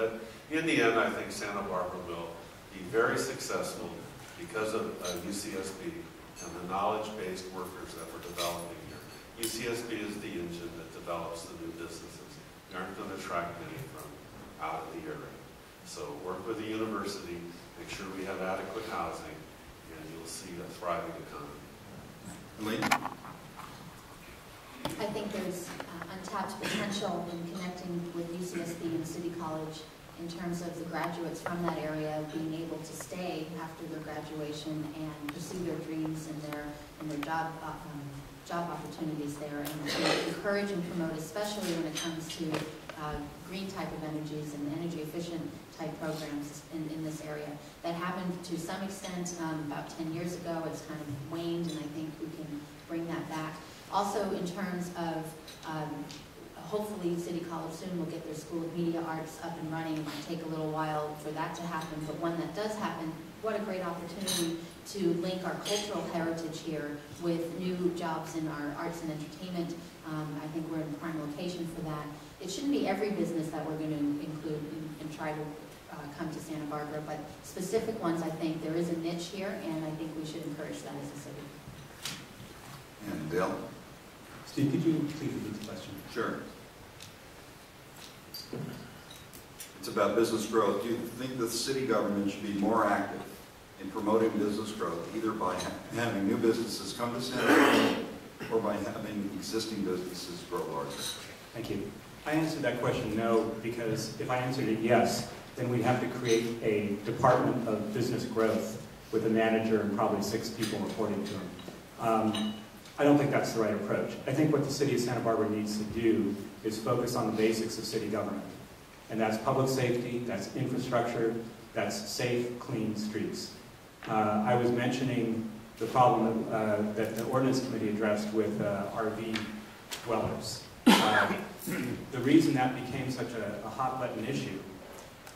But in the end, I think Santa Barbara will be very successful because of UCSB and the knowledge-based workers that we're developing here. UCSB is the engine that develops the new businesses. We aren't going to attract many from out of the area. So work with the university, make sure we have adequate housing, and you'll see a thriving economy. Elaine? I think there's untapped potential in connecting with UCSB and City College in terms of the graduates from that area being able to stay after their graduation and pursue their dreams and their job opportunities there, and to encourage and promote, especially when it comes to green type of energies and energy efficient type programs in this area. That happened to some extent about 10 years ago. It's kind of waned, and I think we can bring that back. Also, in terms of hopefully City College soon will get their School of Media Arts up and running. It might take a little while for that to happen, but when that does happen, what a great opportunity to link our cultural heritage here with new jobs in our arts and entertainment. I think we're in a prime location for that. It shouldn't be every business that we're going to include and try to come to Santa Barbara, but specific ones, I think there is a niche here, and I think we should encourage that as a city. And Dale? Steve, could you please repeat the question? Sure. It's about business growth. Do you think the city government should be more active in promoting business growth, either by having new businesses come to Santa Barbara or by having existing businesses grow larger? Thank you. I answered that question no, because if I answered it yes, then we'd have to create a department of business growth with a manager and probably 6 people reporting to him. I don't think that's the right approach. I think what the city of Santa Barbara needs to do is focus on the basics of city government. And that's public safety, that's infrastructure, that's safe, clean streets. I was mentioning the problem that the ordinance committee addressed with RV dwellers. The reason that became such a hot button issue,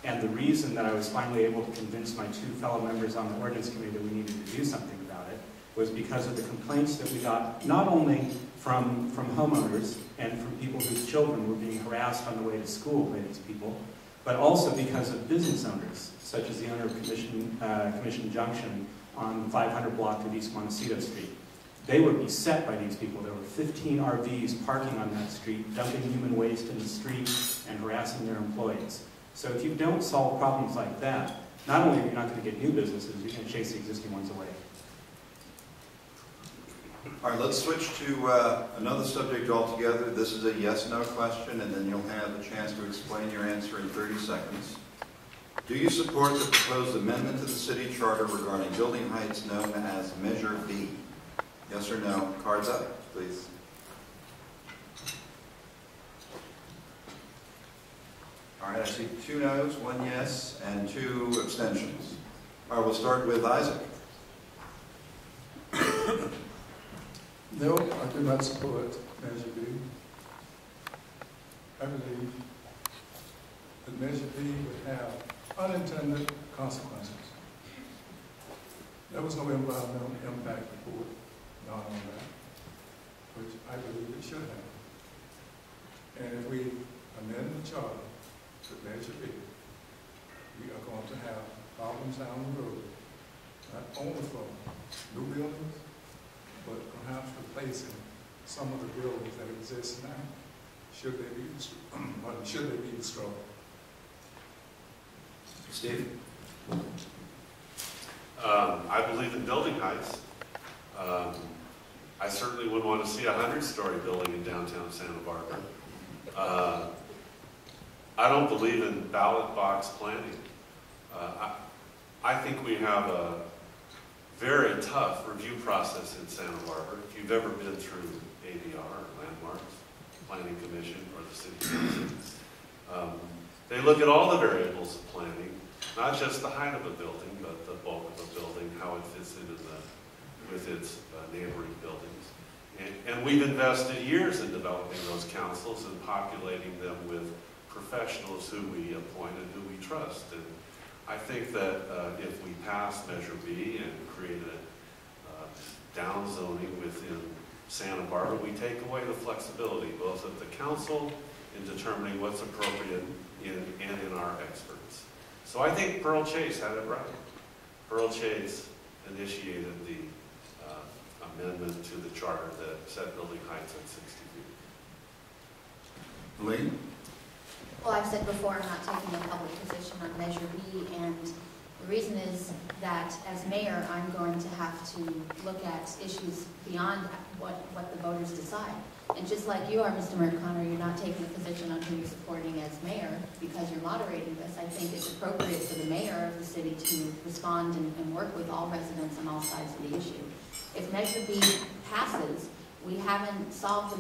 and the reason that I was finally able to convince my 2 fellow members on the ordinance committee that we needed to do something about it, was because of the complaints that we got, not only from homeowners and from people whose children were being harassed on the way to school by these people, but also because of business owners, such as the owner of Commission Junction on the 500 block of East Montecito Street. They were beset by these people. There were 15 RVs parking on that street, dumping human waste in the street and harassing their employees. So if you don't solve problems like that, not only are you not going to get new businesses, you're going to chase the existing ones away. All right, let's switch to another subject altogether. This is a yes-no question, and then you'll have a chance to explain your answer in 30 seconds. Do you support the proposed amendment to the city charter regarding building heights known as Measure B? Yes or no? Cards up, please. All right, I see 2 no's, 1 yes, and 2 abstentions. All right, we'll start with Isaac. No, I do not support Measure B. I believe that Measure B would have unintended consequences. There was no environmental impact report done on that, which I believe it should have. And if we amend the charter to Measure B, we are going to have problems down the road, not only for new buildings, but perhaps replacing some of the buildings that exist now, should they be destroyed. Steve? I believe in building heights. I certainly wouldn't want to see a 100-story building in downtown Santa Barbara. I don't believe in ballot box planning. I think we have a very tough review process in Santa Barbara. If you've ever been through ADR, Landmarks, Planning Commission, or the City Council, they look at all the variables of planning, not just the height of a building, but the bulk of a building, how it fits into with its neighboring buildings. And we've invested years in developing those councils and populating them with professionals who we appoint and who we trust. And I think that if we pass Measure B and create a downzoning within Santa Barbara, we take away the flexibility both of the council in determining what's appropriate and in our expertise. So I think Pearl Chase had it right. Pearl Chase initiated the amendment to the charter that set building heights at 60 feet. Lee? Well, I've said before, I'm not taking a public position on Measure B, and the reason is that as mayor, I'm going to have to look at issues beyond what the voters decide. And just like you are, Mr. O'Connor, you're not taking a position on who you're supporting as mayor because you're moderating this. I think it's appropriate for the mayor of the city to respond and work with all residents on all sides of the issue. If Measure B passes, we haven't solved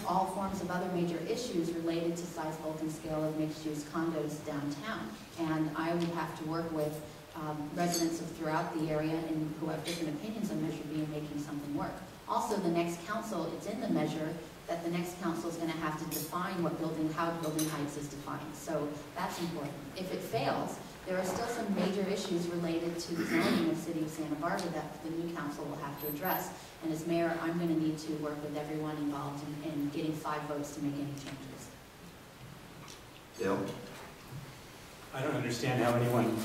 all forms of other major issues related to size, bulk, and scale of mixed-use condos downtown. And I would have to work with residents throughout the area and who have different opinions on Measure B and making something work. Also, the next council, it's in the measure that the next council is going to have to define how building heights is defined. So that's important. If it fails, there are still some major issues related to the zoning of the city of Santa Barbara that the new council will have to address. And as mayor, I'm going to need to work with everyone involved in getting 5 votes to make any changes. Dale? I don't understand how anyone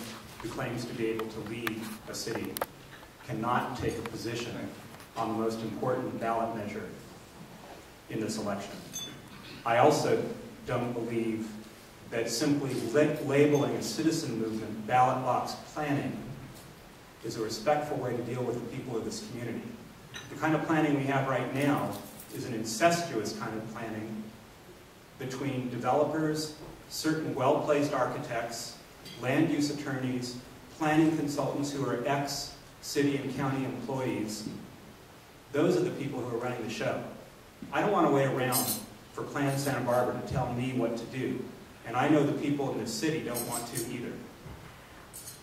who claims to be able to lead a city cannot take a position on the most important ballot measure in this election. I also don't believe that simply labeling a citizen movement ballot box planning is a respectful way to deal with the people of this community. The kind of planning we have right now is an incestuous kind of planning between developers, certain well-placed architects, land use attorneys, planning consultants who are ex-city and county employees. Those are the people who are running the show. I don't want to wait around for Plan Santa Barbara to tell me what to do. And I know the people in this city don't want to either.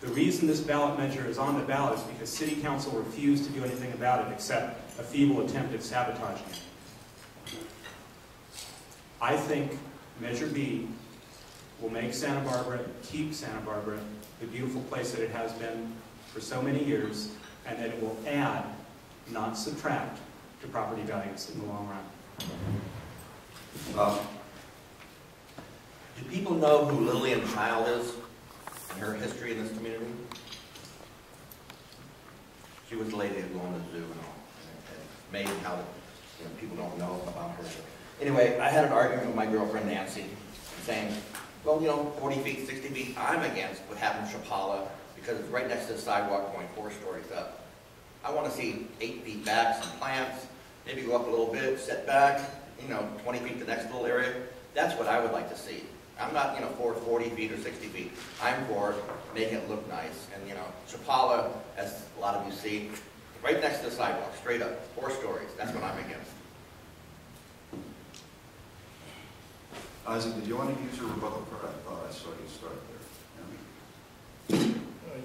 The reason this ballot measure is on the ballot is because City Council refused to do anything about it except a feeble attempt at sabotaging it. I think Measure B will make Santa Barbara, keep Santa Barbara, the beautiful place that it has been for so many years, and that it will add, not subtract, to property values in the long run. Do people know who Lillian Child is and her history in this community? She was the lady who owned the zoo and all. And it's amazing how people don't know about her. Anyway, I had an argument with my girlfriend Nancy saying, well, 40 feet, 60 feet, I'm against what happened to Chapala because it's right next to the sidewalk going 4 stories up. I want to see 8 feet back, some plants, maybe go up a little bit, set back, 20 feet the next little area. That's what I would like to see. I'm not, for 40 feet or 60 feet. I'm for making it look nice. And, Chapala, as a lot of you see, right next to the sidewalk, straight up, 4 stories. That's what I'm against. Isaac, did you want to use your rebuttal card? I thought I saw you start there. Yeah.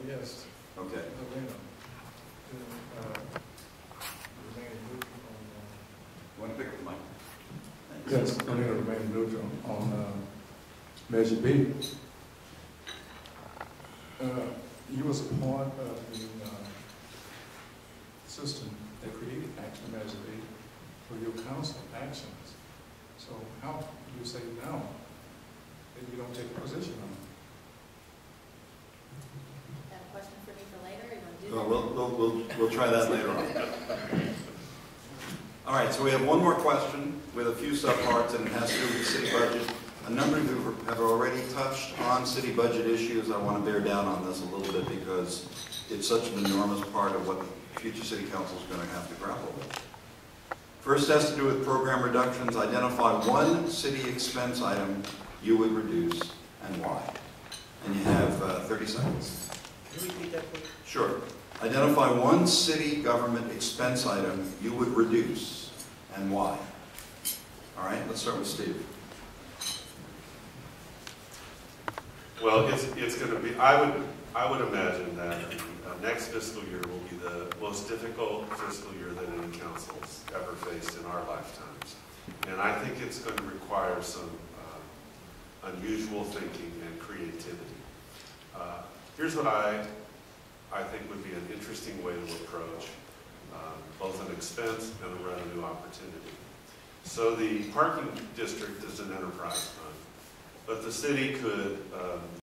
Yes. Okay. Elena, You want to pick up the mic? yes, I'm going to remain neutral on Measure B. You was a part of the system that created Action Measure B for your council actions. So how do you say now that you don't take a position on it? That a question for me for later? You want to do that? We'll try that later on. All right, so we have one more question with a few subparts, and it has to do with the city budget. A number of you have already touched on city budget issues. I want to bear down on this a little bit because it's such an enormous part of what the future city council is going to have to grapple with. First has to do with program reductions. Identify one city expense item you would reduce and why. And you have 30 seconds. Can you repeat that, please? Sure. Identify one city government expense item you would reduce and why. All right, let's start with Steve. Well, it's going to be, I would imagine that the next fiscal year will be the most difficult fiscal year that any council's ever faced in our lifetimes. And I think it's going to require some unusual thinking and creativity. Here's what I think would be an interesting way to approach both an expense and a revenue opportunity. So the parking district is an enterprise fund, but the city could